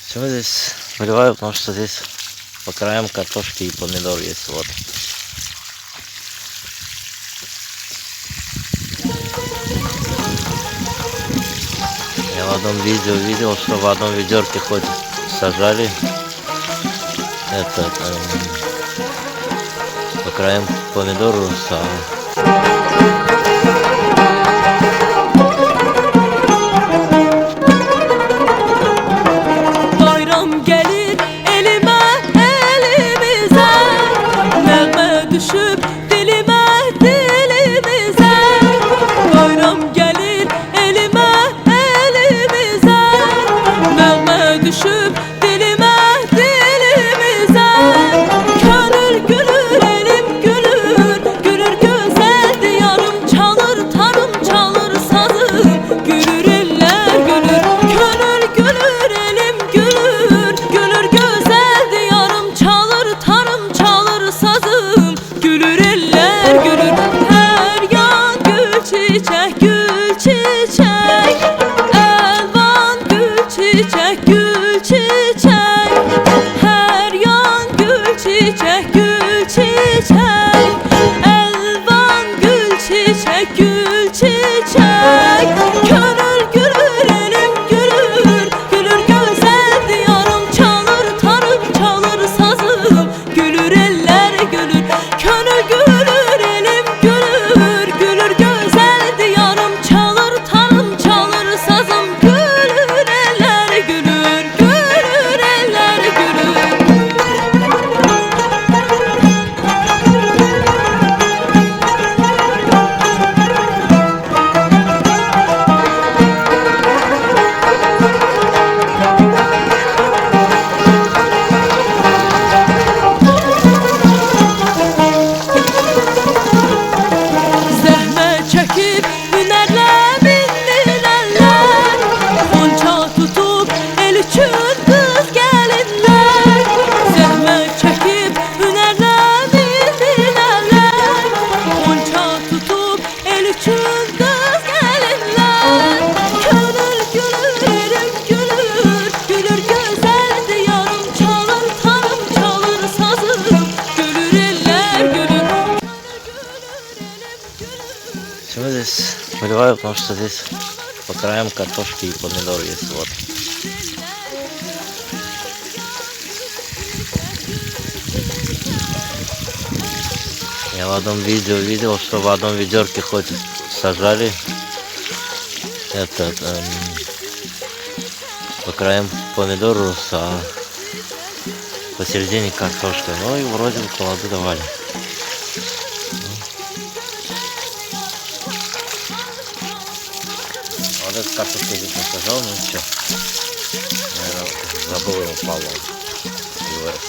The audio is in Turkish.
Почему здесь выливаю? Потому что здесь по краям картошки и помидор есть. Вот. Я в одном видео видел, что в одном ведерке хоть сажали по краям помидору Bayram gelir elime elimize, nəğmə düşüb dilimə dilimizə. Bayram gelir elime elimize, nəğmə düşüb dilimə dilimizə. Könül gülür elim gülür, gülür gözəl diyarım, çalır tarım çalır sazım, gülür eller gülür. Könül gülür elim gülür, gülür gözəl diyarım, çalır tarım çalır sazım, gülür eller gülür. Her yan gül çiçek gül çiçek, elvan gül çiçek gül çiçek. Her yan gül çiçek gül çiçek, elvan gül çiçek gül çiçek. Könül gülür elim gülür, gülür gözəl diyarım, çalır tarım çalır sazım, gülür eller gülür. Könül gülür elim gülür, gülür gözəl diyarım, çalır tarım çalır sazım, gülür eller gülür, gülür eller gülür. Zəhmət çəkib hünərlə mindirərlər, xonça tutub el üçün qız gəlinlər. Zəhmət çəkib hünərlə mindirərlər, xonça tutub el üçün qız gəlinlər. Könül gülür elim gülür, gülür gözəl diyarım, çalır tarım çalır sazım, gülür eller gülür. Почему здесь выливаю? Потому что здесь по краям картошки и помидор есть. Вот. Я в одном видео видел, что в одном ведерке хоть сажали по краям помидору, а посередине картошка. Ну и вроде бы плоды давали. Вот эту картошку здесь насажал, ну все. Наверное, забыл его, упал он и вырос.